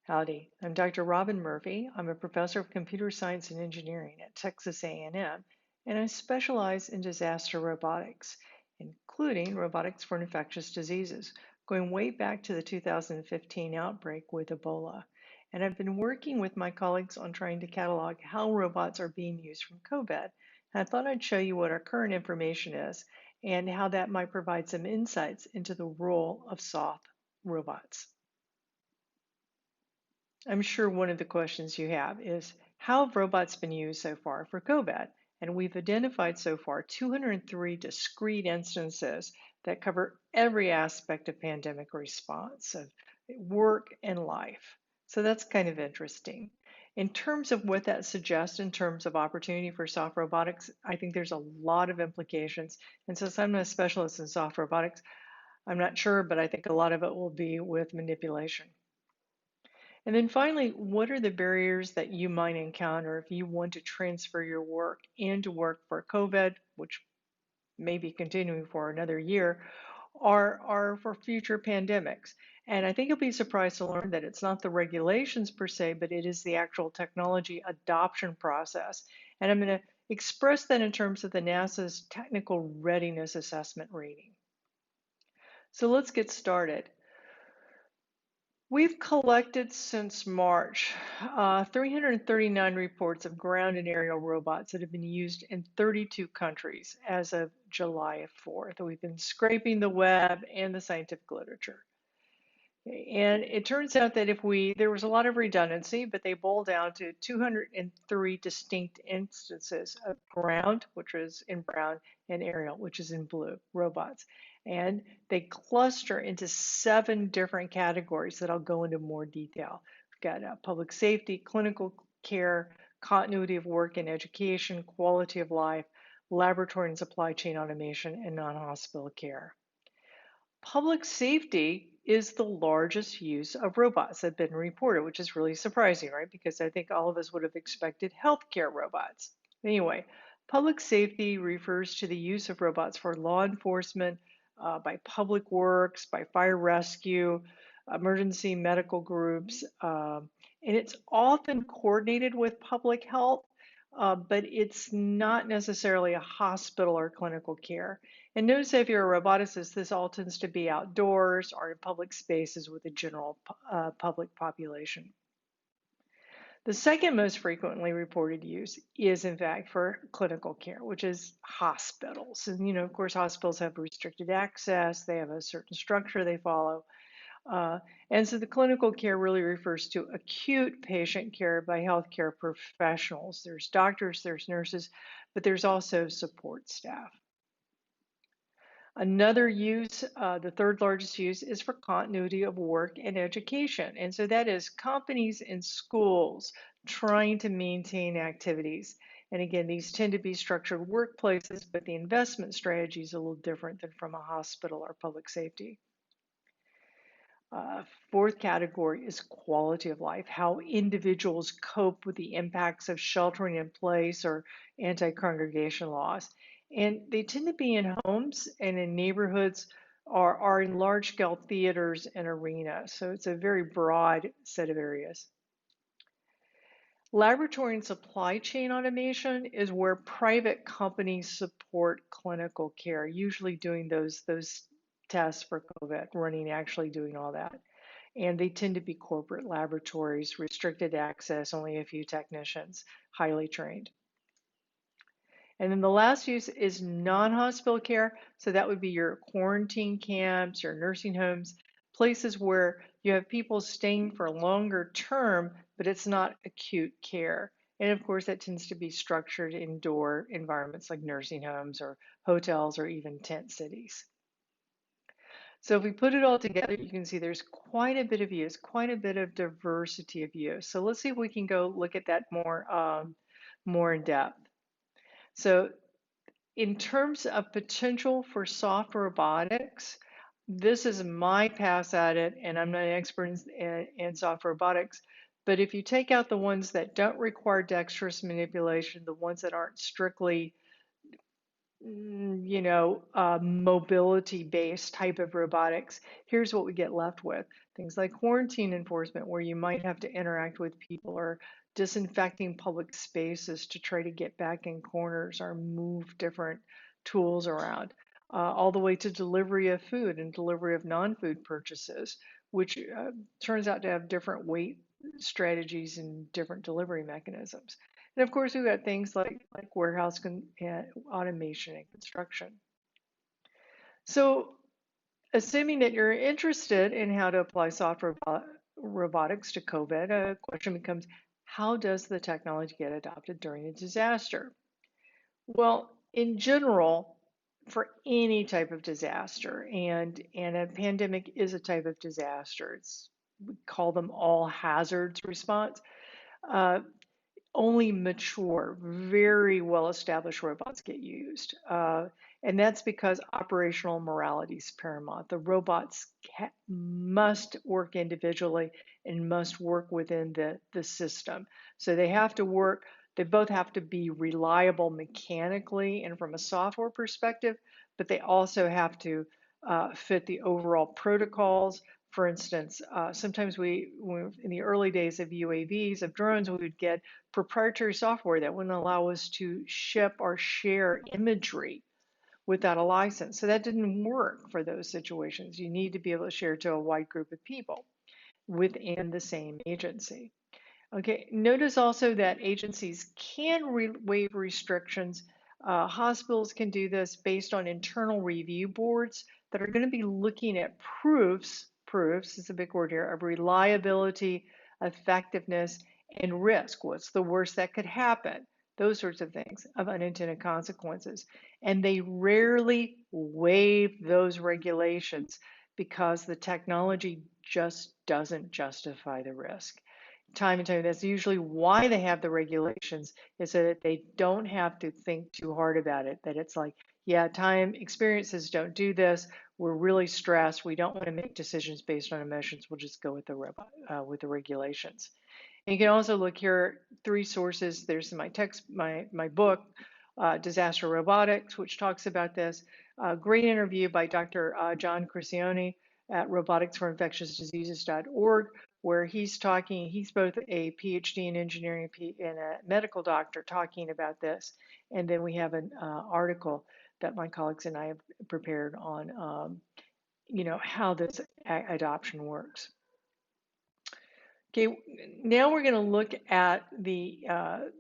Howdy, I'm Dr. Robin Murphy. I'm a professor of computer science and engineering at Texas A&M, and I specialize in disaster robotics, including robotics for infectious diseases, going way back to the 2015 outbreak with Ebola. And I've been working with my colleagues on trying to catalog how robots are being used from COVID. And I thought I'd show you what our current information is and how that might provide some insights into the role of soft robots. I'm sure one of the questions you have is, how have robots been used so far for COVID? And we've identified so far 203 discrete instances that cover every aspect of pandemic response, of work and life. So that's kind of interesting. In terms of what that suggests in terms of opportunity for soft robotics, I think there's a lot of implications. And since I'm not a specialist in soft robotics, I'm not sure, but I think a lot of it will be with manipulation. And then finally, what are the barriers that you might encounter if you want to transfer your work into work for COVID, which may be continuing for another year, or for future pandemics? And I think you'll be surprised to learn that it's not the regulations per se, but it is the actual technology adoption process. And I'm going to express that in terms of the NASA's Technical Readiness Assessment rating. So let's get started. We've collected since March 339 reports of ground and aerial robots that have been used in 32 countries as of July 4th. We've been scraping the web and the scientific literature. And it turns out that there was a lot of redundancy, but they boil down to 203 distinct instances of ground, which is in brown, and aerial, which is in blue, robots. And they cluster into 7 different categories that I'll go into more detail. We've got public safety, clinical care, continuity of work and education, quality of life, laboratory and supply chain automation, and non-hospital care. Public safety is the largest use of robots that have been reported, which is really surprising, right? Because I think all of us would have expected healthcare robots. Anyway, public safety refers to the use of robots for law enforcement, by public works, by fire rescue, emergency medical groups, and it's often coordinated with public health, but it's not necessarily a hospital or clinical care. And notice if you're a roboticist, this all tends to be outdoors or in public spaces with a general public population. The second most frequently reported use is, in fact, for clinical care, which is hospitals. And, of course, hospitals have restricted access, they have a certain structure they follow. And so the clinical care really refers to acute patient care by healthcare professionals. There's doctors, there's nurses, but there's also support staff. Another use, the third largest use, is for continuity of work and education. And so that is companies and schools trying to maintain activities. And again, these tend to be structured workplaces, but the investment strategy is a little different than from a hospital or public safety. Fourth category is quality of life, how individuals cope with the impacts of sheltering in place or anti-congregation laws. And they tend to be in homes and in neighborhoods or are in large-scale theaters and arenas. So it's a very broad set of areas. Laboratory and supply chain automation is where private companies support clinical care, usually doing those tests for COVID, actually doing all that. And they tend to be corporate laboratories, restricted access, only a few technicians, highly trained. And then the last use is non-hospital care. So that would be your quarantine camps, your nursing homes, places where you have people staying for longer term, but it's not acute care. And of course, that tends to be structured indoor environments like nursing homes or hotels or even tent cities. So if we put it all together, you can see there's quite a bit of use, quite a bit of diversity of use. So let's see if we can go look at that more in depth. So in terms of potential for soft robotics, this is my pass at it, and I'm not an expert in soft robotics, but if you take out the ones that don't require dexterous manipulation, the ones that aren't strictly mobility-based type of robotics, here's what we get left with. Things like quarantine enforcement, where you might have to interact with people, or disinfecting public spaces to try to get back in corners or move different tools around, all the way to delivery of food and delivery of non-food purchases, which turns out to have different weight strategies and different delivery mechanisms. And of course, we've got things like warehouse and automation and construction. So, assuming that you're interested in how to apply software robotics to COVID, a question becomes, how does the technology get adopted during a disaster? Well, in general, for any type of disaster, and a pandemic is a type of disaster. We call them all hazards response. Uh, Only mature, very well established robots get used. And that's because operational morality is paramount. The robots must work individually and must work within the system. So they both have to be reliable mechanically and from a software perspective, but they also have to fit the overall protocols. For instance, sometimes in the early days of UAVs, of drones, we would get proprietary software that wouldn't allow us to ship or share imagery without a license. So that didn't work for those situations. You need to be able to share to a wide group of people within the same agency. Okay, notice also that agencies can waive restrictions. Hospitals can do this based on internal review boards that are going to be looking at proofs is a big word here, of reliability, effectiveness, and risk. What's the worst that could happen? Those sorts of things, of unintended consequences. And they rarely waive those regulations because the technology just doesn't justify the risk. Time and time. That's usually why they have the regulations, is so that they don't have to think too hard about it. That it's like, yeah, time experiences don't do this. We're really stressed. We don't want to make decisions based on emotions. We'll just go with the with the regulations. And you can also look here, three sources. There's my text, my book, Disaster Robotics, which talks about this. Great interview by Dr. John Crescione at roboticsforinfectiousdiseases.org, where he's both a PhD in engineering and a medical doctor talking about this. And then we have an article that my colleagues and I have prepared on, how this adoption works. Okay, now we're going to look at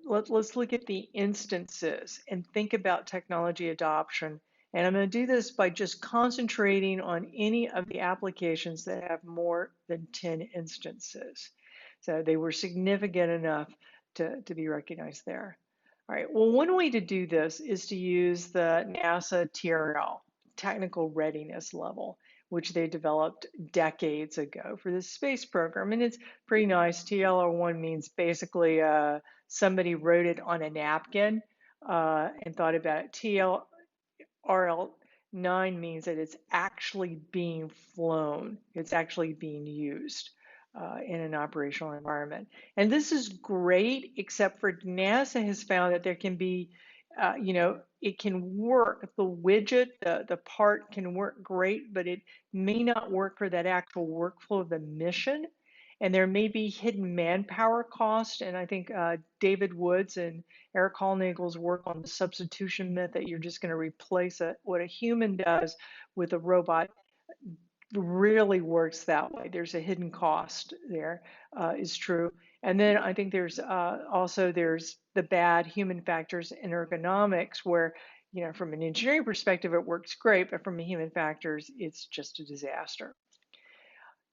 let's look at the instances and think about technology adoption. And I'm going to do this by just concentrating on any of the applications that have more than 10 instances. So they were significant enough to be recognized there. All right, well, one way to do this is to use the NASA TRL, technical readiness level, which they developed decades ago for the space program. And it's pretty nice. TLR1 means basically somebody wrote it on a napkin and thought about it. TLRL9 means that it's actually being flown, it's actually being used. In an operational environment. And this is great, except for NASA has found that there can be, it can work. The widget, the part can work great, but it may not work for that actual workflow of the mission. And there may be hidden manpower cost. And I think David Woods and Eric Hallnagel's work on the substitution myth, that you're just going to replace what a human does with a robot, really works that way. There's a hidden cost there, is true. And then I think there's the bad human factors in ergonomics, where, from an engineering perspective, it works great, but from a human factors, it's just a disaster.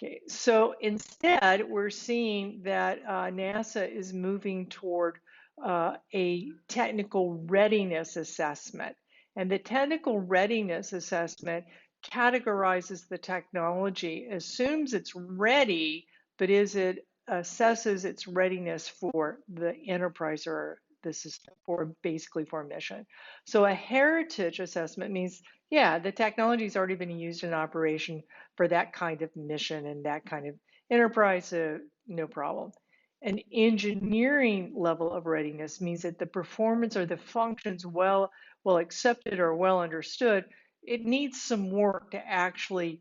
Okay, so instead, we're seeing that NASA is moving toward a technical readiness assessment. And the technical readiness assessment categorizes the technology, assumes it's ready, but assesses its readiness for the enterprise or the system, basically for a mission. So a heritage assessment means, yeah, the technology's already been used in operation for that kind of mission and that kind of enterprise, no problem. An engineering level of readiness means that the performance or the functions well accepted or well understood. It needs some work to actually,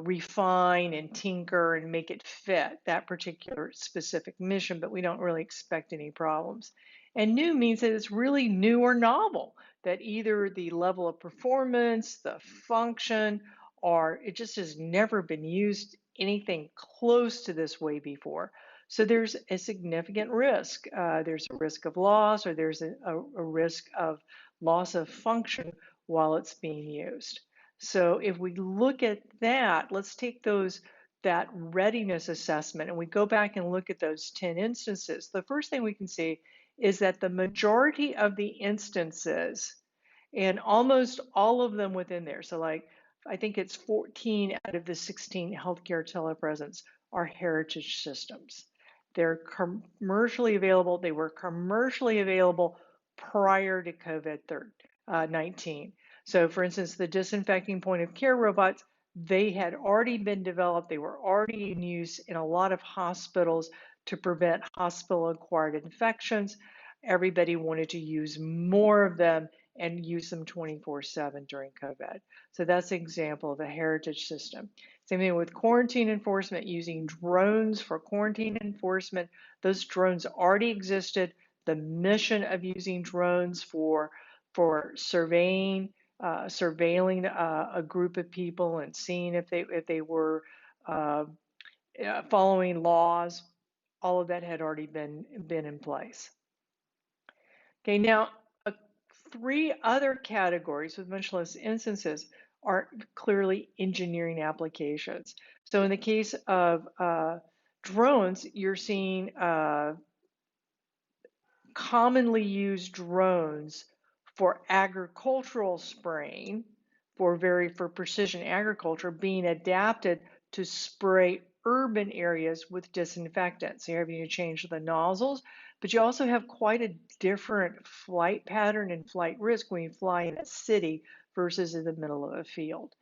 refine and tinker and make it fit that particular specific mission, but we don't really expect any problems. And new means that it's really new or novel, that either the level of performance, the function, or it just has never been used anything close to this way before. So there's a significant risk. There's a risk of loss, or there's a risk of loss of function while it's being used. So if we look at that, let's take that readiness assessment and we go back and look at those 10 instances. The first thing we can see is that the majority of the instances, and almost all of them within there, so like I think it's 14 out of the 16 healthcare telepresence are heritage systems. They're commercially available. They were commercially available prior to COVID-19. So for instance, the disinfecting point of care robots, they had already been developed. They were already in use in a lot of hospitals to prevent hospital-acquired infections. Everybody wanted to use more of them and use them 24/7 during COVID. So that's an example of a heritage system. Same thing with quarantine enforcement, using drones for quarantine enforcement. Those drones already existed. The mission of using drones for surveilling a group of people and seeing if they were uh, following laws, all of that had already been in place. Okay, now three other categories with much less instances are clearly engineering applications. So in the case of drones, you're seeing commonly used drones for agricultural spraying, for precision agriculture, being adapted to spray urban areas with disinfectants. So you're having to change the nozzles, but you also have quite a different flight pattern and flight risk when you fly in a city versus in the middle of a field.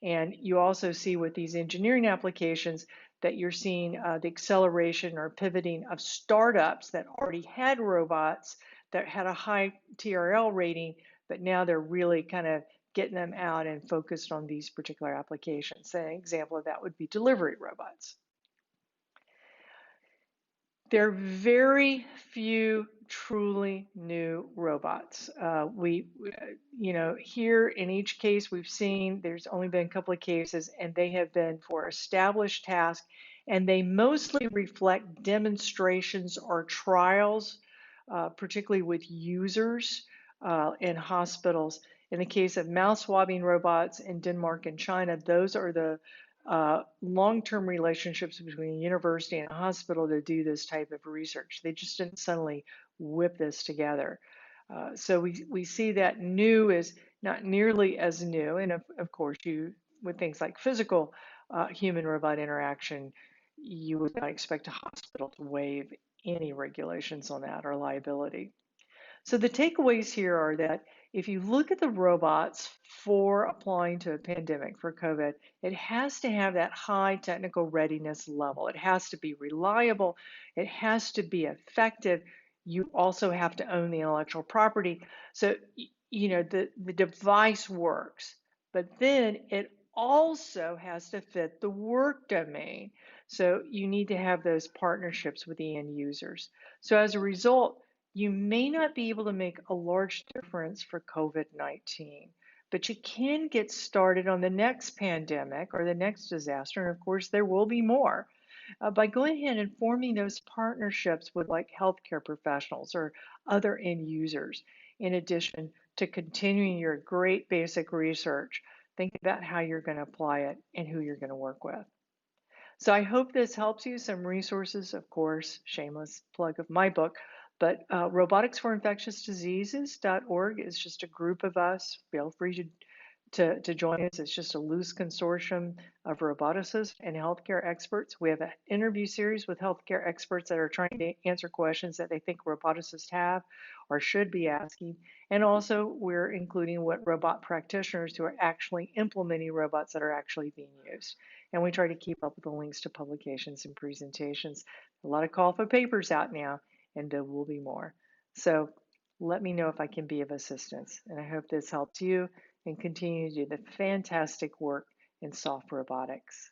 And you also see with these engineering applications that you're seeing the acceleration or pivoting of startups that already had robots that had a high TRL rating, but now they're really kind of getting them out and focused on these particular applications. An example of that would be delivery robots. There are very few truly new robots. Here in each case we've seen there's only been a couple of cases, and they have been for established tasks, and they mostly reflect demonstrations or trials, particularly with users in hospitals. In the case of mouse swabbing robots in Denmark and China, those are the long-term relationships between a university and a hospital to do this type of research. They just didn't suddenly whip this together. So we see that new is not nearly as new. And of course, with things like physical human-robot interaction, you would not expect a hospital to waive any regulations on that or liability. So the takeaways here are that if you look at the robots for applying to a pandemic for COVID, it has to have that high technical readiness level. It has to be reliable. It has to be effective. You also have to own the intellectual property. So, the device works, but then it also has to fit the work domain. So you need to have those partnerships with the end users. So as a result, you may not be able to make a large difference for COVID-19, but you can get started on the next pandemic or the next disaster, and of course there will be more, by going ahead and forming those partnerships with like healthcare professionals or other end users, in addition to continuing your great basic research. Think about how you're going to apply it and who you're going to work with. So I hope this helps you. Some resources, of course, shameless plug of my book, but roboticsforinfectiousdiseases.org is just a group of us. Feel free to join us. It's just a loose consortium of roboticists and healthcare experts. We have an interview series with healthcare experts that are trying to answer questions that they think roboticists have or should be asking. And also, we're including what robot practitioners who are actually implementing robots that are actually being used. and we try to keep up with the links to publications and presentations. A lot of call for papers out now, and there will be more. So let me know if I can be of assistance, and I hope this helps you and continue to do the fantastic work in soft robotics.